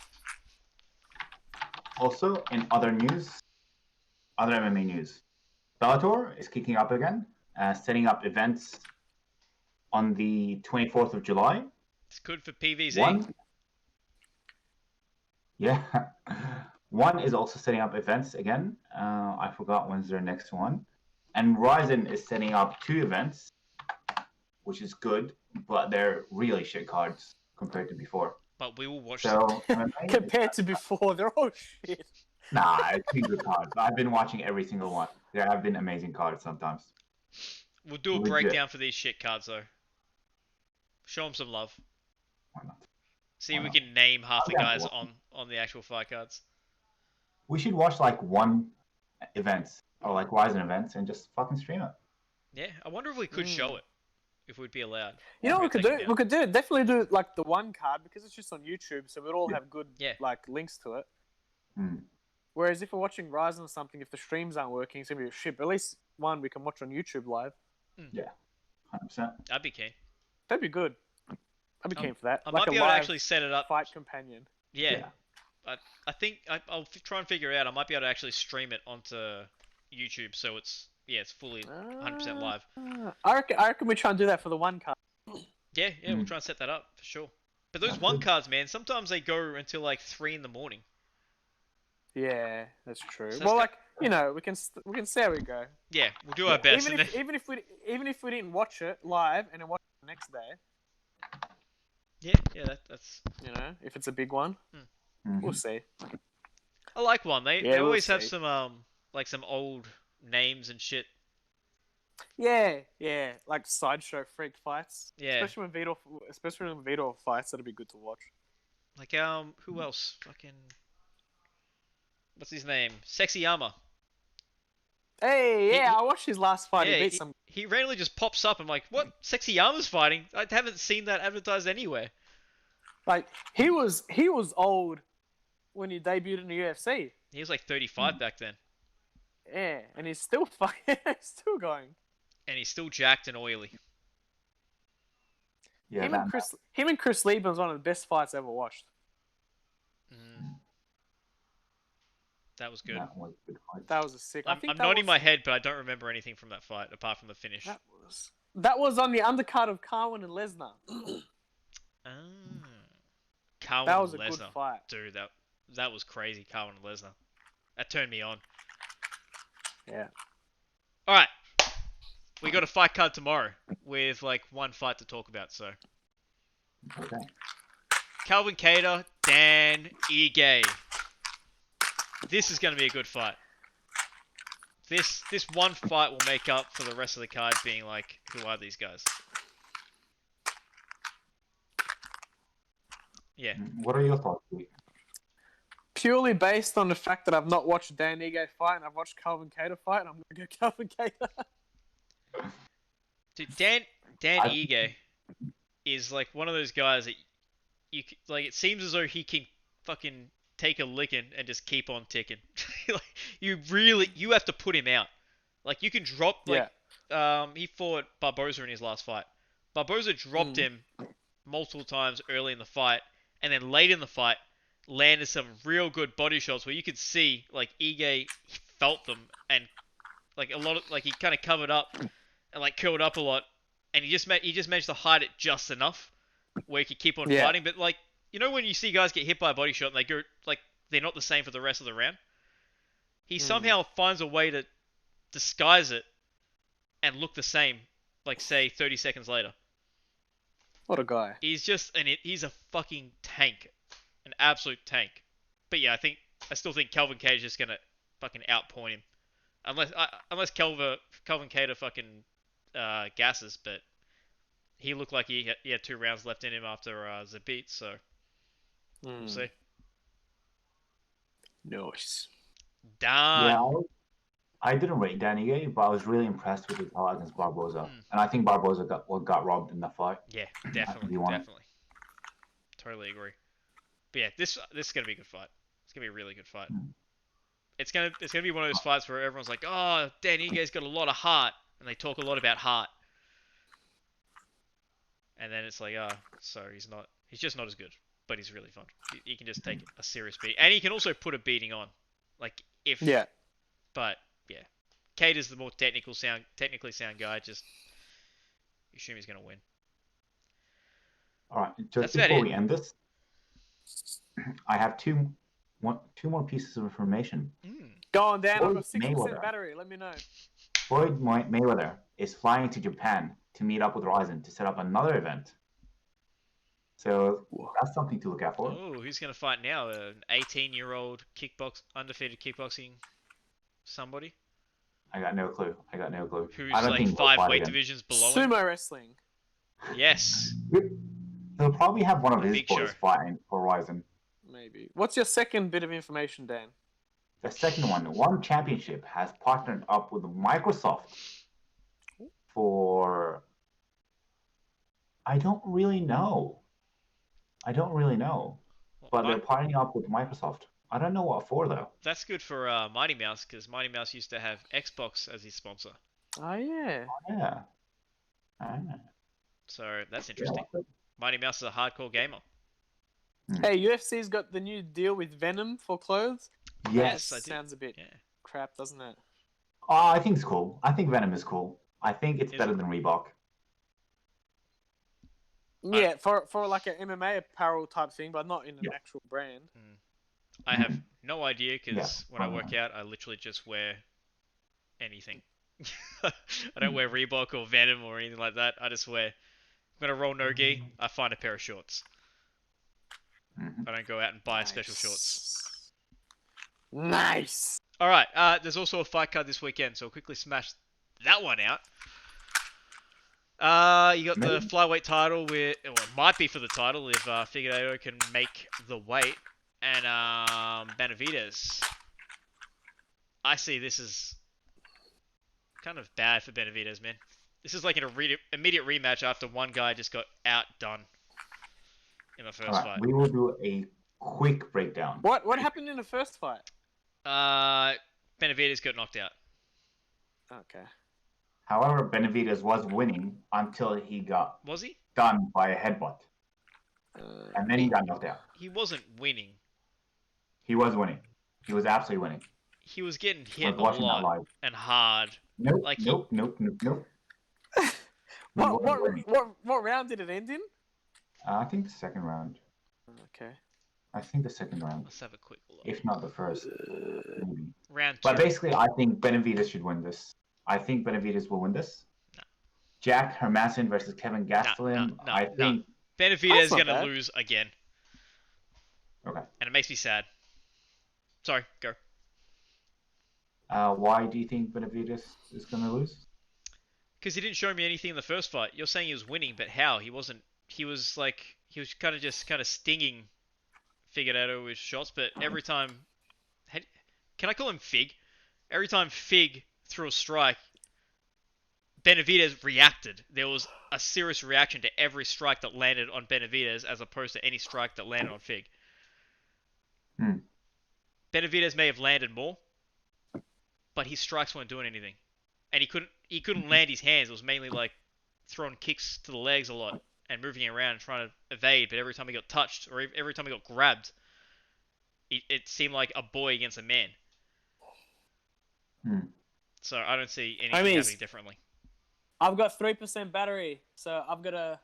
Also, in other MMA news, Bellator is kicking up again, setting up events on the 24th of July. It's good for PVZ. One is also setting up events again. I forgot when's their next one. And Ryzen is setting up 2 events, which is good, but they're really shit cards compared to before. But we will watch So Compared to before, they're all shit. Nah, it's been good cards. I've been watching every single one. There have been amazing cards sometimes. We'll do a Legit. breakdown for these shit cards though. Show them some love. Why not? See Why if we not? can name half the I'm down guys for on the actual fight cards. We should watch like one events or like Ryzen events and just fucking stream it. Yeah, I wonder if we could show it. If we'd be allowed. You know what we could Take do? it We down. could do definitely do like the one card because it's just on YouTube, so we'd all have good Yeah. like links to it. Hmm. Whereas if we're watching Ryzen or something, if the streams aren't working, it's gonna be shit. But at least one we can watch on YouTube live. 100%. I'd be keen. That'd be good. I'd be keen for that. I like might a be able to live actually set it up. fight companion. Yeah. I think I'll try and figure it out. I might be able to actually stream it onto YouTube, so it's fully 100% live. I reckon we try and do that for the one card. Yeah, we'll try and set that up for sure. But those one cards, man, sometimes they go until like 3 in the morning. Yeah, that's true. So well, it's like you know, we can see how we go. Yeah, we'll do our best. Even and if even if we didn't watch it live and then watch it the next day, yeah, that's. you know, if it's a big one, Mhm. we'll see. I like one. They Yeah, we'll always have see. some like some old names and shit. Yeah, like sideshow freak fights. Yeah. Especially when Vitor fights, that'd be good to watch. Like who else? Fucking. What's his name? Sexy Yama. Hey, He- I watched his last fight. Yeah, he beat some. he randomly just pops up. I'm like, what? Sexy Yama's fighting? I haven't seen that advertised anywhere. Like he was old when he debuted in the UFC. He was like 35 back then, Yeah, and he's still fucking still going. and he's still jacked and oily. Yeah, him that, and Chris Lieben's one of the best fights I ever watched. That was good. that was a good fight. That was a sick. I I'm, think I'm that nodding was, my head, but I don't remember anything from that fight apart from the finish. That was on the undercard of Carwin and Lesnar. Carwin That was a and good Lesnar. fight. Dude, that was crazy, Carwin and Lesnar. That turned me on. Yeah. Alright. We got a fight card tomorrow with like one fight to talk about, so. Okay. Calvin Kattar, Dan Ige. This is going to be a good fight. This one fight will make up for the rest of the card being like, who are these guys? Yeah. What are your thoughts, Pete? Purely based on the fact that I've not watched Dan Ige fight and I've watched Calvin Kattar fight, I'm gonna go Calvin Kattar. Dude, Dan I, Ige is like one of those guys that like. It seems as though he can fucking take a licking and just keep on ticking. Like you have to put him out. Like you can drop Yeah. he fought Barboza in his last fight. Barboza dropped Mm. him multiple times early in the fight, and then late in the fight landed some real good body shots where you could see like Ige felt them and like a lot of like he kind of covered up and like curled up a lot, and he just managed to hide it just enough where he could keep on Yeah. fighting. But like when you see guys get hit by a body shot and they go like they're not the same for the rest of the round, he Mm. somehow finds a way to disguise it and look the same, like say 30 seconds later. What a guy. He's a fucking tank, an absolute tank. But yeah, I still think Calvin Cage is gonna fucking outpoint him, unless Calvin Cater fucking gasses. But he looked like he had 2 rounds left in him after Zabit, so we'll see. Nice. yeah, Done. I didn't rate Danny Gay, but I was really impressed with his fight against Barboza. Mm. And I think Barboza got robbed in the fight. Yeah, I think definitely, he won it. definitely. Totally agree. But yeah, this is gonna be a good fight. It's gonna be a really good fight. Mm. It's gonna be one of those fights where everyone's like, "Oh, Dan Ige got a lot of heart," and they talk a lot about heart, and then it's like, "Oh, so he's just not as good, but he's really fun. He can just take a serious beat, and he can also put a beating on, like if." Yeah. But yeah, Kate is the more technically sound guy. Just you assume he's gonna win. All right, That's just about before it. we end this, I have two more pieces of information. Go on, Dan. I've Floyd got 60% Mayweather. battery. Let me know. Floyd Mayweather is flying to Japan to meet up with Ryzen to set up another event. So that's something to look out for. Oh, who's gonna fight now? An 18-year-old undefeated kickboxing somebody I got no clue. who's I don't like think we'll 5 fight weight again. divisions below him. Sumo wrestling. Yes, He'll probably have one of The his Big boys Show. fighting for Ryzen. Maybe. What's your second bit of information, Dan? The second one Championship has partnered up with Microsoft for I don't really know. But they're partnering up with Microsoft. I don't know what for though. that's good for Mighty Mouse because Mighty Mouse used to have Xbox as his sponsor, Oh, yeah. Yeah. Ah. so that's Yeah, interesting. Mighty Mouse is a hardcore gamer. Hey, UFC's got the new deal with Venom for clothes. Yes. I did. Sounds a bit Yeah. crap, doesn't it? Oh, I think it's cool. I think Venom is cool. I think it's Is better it? than Reebok. Yeah, for like an MMA apparel type thing, but not in an Yeah. actual brand. I have no idea because Yeah, when I work out, I literally just wear anything. I don't wear Reebok or Venom or anything like that. I just wear. I'm gonna roll no gi. I find a pair of shorts. Mhm. I don't go out and buy special shorts. Nice. All right. There's also a fight card this weekend, so I'll quickly smash that one out. You got the Maybe. flyweight title with, well, it might be for the title if Figueiredo can make the weight, and Benavidez. I see this is kind of bad for Benavidez, man. This is like an immediate rematch after one guy just got outdone in the first All right, fight. we will do a quick breakdown. What happened in the first fight? Benavidez got knocked out. Okay. However, Benavidez was winning until he got Was he? done by a headbutt, and then he got knocked out. He wasn't winning. He was winning. He was absolutely winning. He was getting I hit was a watching that lot live. and hard. Nope, Like nope. He wasn't winning. What round did it end in? I think the second round. Okay. Let's have a quick look. If not the first, maybe. Round 2. But basically, I think Benavidez should win this. I think Benavidez will win this. No. Jack Hermanson versus Kevin Gastelum. No, I think. Benavidez is not gonna bad. lose again, Okay. and it makes me sad. Sorry, go. Why do you think Benavidez is gonna lose? Because he didn't show me anything in the first fight. You're saying he was winning, but how? He wasn't. He was kind of stinging Figueiredo with shots, but every time, can I call him Fig? Every time Fig threw a strike, Benavidez reacted. There was a serious reaction to every strike that landed on Benavidez as opposed to any strike that landed on Fig. Hmm. Benavidez may have landed more, but his strikes weren't doing anything. And he couldn't land his hands. It was mainly like throwing kicks to the legs a lot and moving around and trying to evade, but every time he got touched or every time he got grabbed, it seemed like a boy against a man. Hmm. So I don't see anything Homies. happening differently. I've got 3% battery, so I've got to.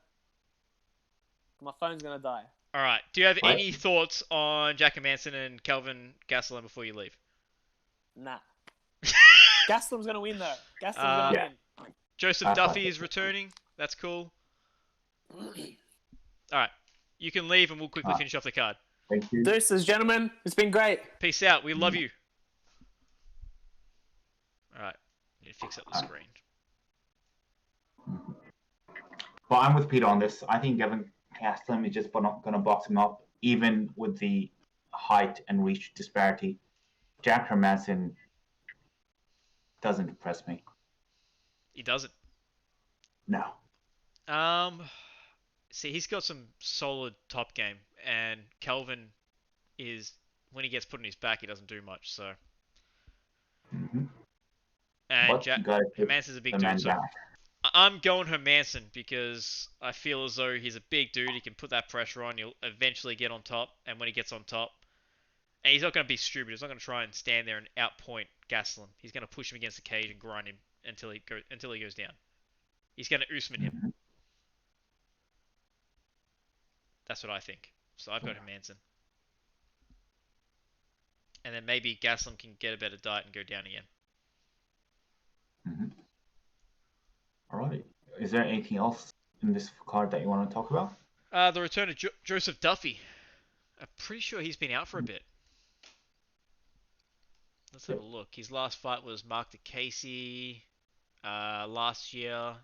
My phone's gonna die. All right. Do you have Right. any thoughts on Jack Manson and Kelvin Gastelum before you leave? Nah. Gaslam's gonna win though. Gaslam's Uh, gonna win. Joseph That's Duffy fine. is returning. That's cool. All right. You can leave and we'll quickly finish off the card. Thank you. Deuces, gentlemen. It's been great. Peace out. We love you. All right. Need to fix up the screen. Well, I'm with Peter on this. I think Gavin Gastelum is just going to box him up, even with the height and reach disparity. Jack Hermanson doesn't impress me. He doesn't. No. See, he's got some solid top game, and Kelvin is when he gets put on his back, he doesn't do much. So, Mm-hmm. and But Jack you got to take Hermanson's a big the man dude. So down. I'm going Hermanson because I feel as though he's a big dude. He can put that pressure on. He'll eventually get on top, and when he gets on top, and he's not going to be stupid. He's not going to try and stand there and outpoint Gastelum. He's going to push him against the cage and grind him until he goes down. He's going to Usman him. Mm-hmm. That's what I think. So I've got Hermanson. And then maybe Gaslam can get a better diet and go down again. Mm-hmm. All right. Is there anything else in this card that you want to talk about? The return of Joseph Duffy. I'm pretty sure he's been out for a bit. Let's have a look. His last fight was Mark DeCasey last year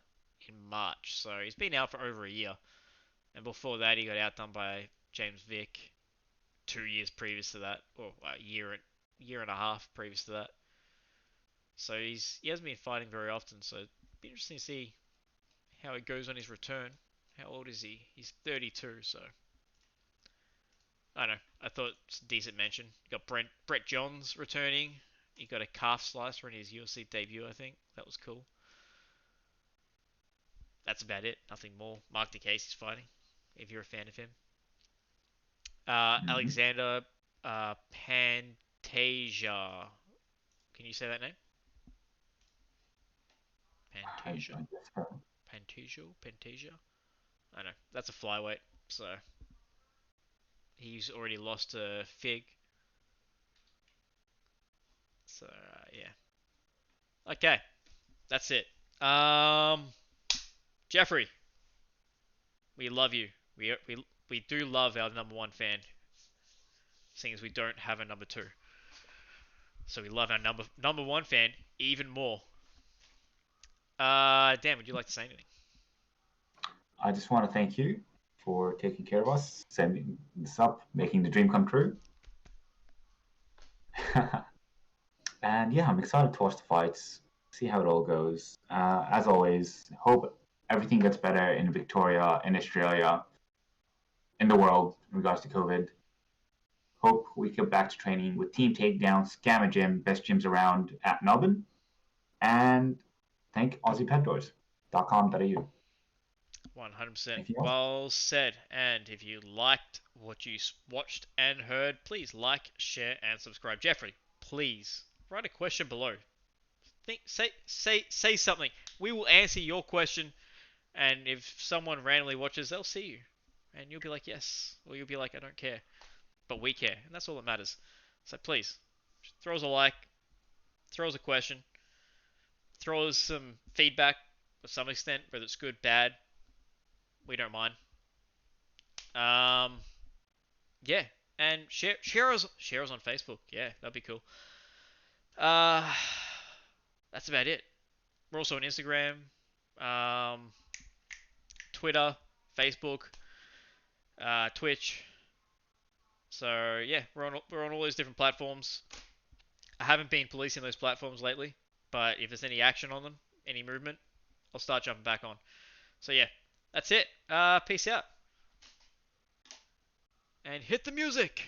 in March. So he's been out for over a year. And before that, he got outdone by James Vick 2 years previous to that, or a year and a half previous to that. So he hasn't been fighting very often. So it'd be interesting to see how it goes on his return. How old is he? He's 32. So I don't know. I thought it's a decent mention. You got Brett Johns returning. He got a calf slicer in his UFC debut. I think that was cool. That's about it. Nothing more. Mark DeCasey's fighting. If you're a fan of him. Alexander Pantasia. Can you say that name? Pantasia? Pantasia? I don't know. That's a flyweight. So he's already lost to Fig. So yeah. Okay. That's it. Jeffrey. We love you. We do love our number one fan, seeing as we don't have a number two. So we love our number one fan even more. Dan, would you like to say anything? I just want to thank you for taking care of us, sending this up, making the dream come true. And yeah, I'm excited to watch the fights, see how it all goes. As always, hope everything gets better in Victoria, in Australia, in the world in regards to COVID. Hope we get back to training with Team Takedown, Scammer Gym, best gyms around at Melbourne. And thank AussiePetDoors.com.au. 100%. Well said. And if you liked what you watched and heard, please like, share, and subscribe. Jeffrey, please write a question below. Say something. We will answer your question. And if someone randomly watches, they'll see you. And you'll be like, yes. Or you'll be like, I don't care. But we care. And that's all that matters. So please, throw us a like. Throw us a question. Throw us some feedback to some extent, whether it's good, bad. We don't mind. Yeah. And share us on Facebook. Yeah, that'd be cool. That's about it. We're also on Instagram, Twitter, Facebook, Twitch. So yeah, we're on all those different platforms. I haven't been policing those platforms lately, but if there's any action on them, any movement, I'll start jumping back on. So yeah, that's it. Peace out. And hit the music.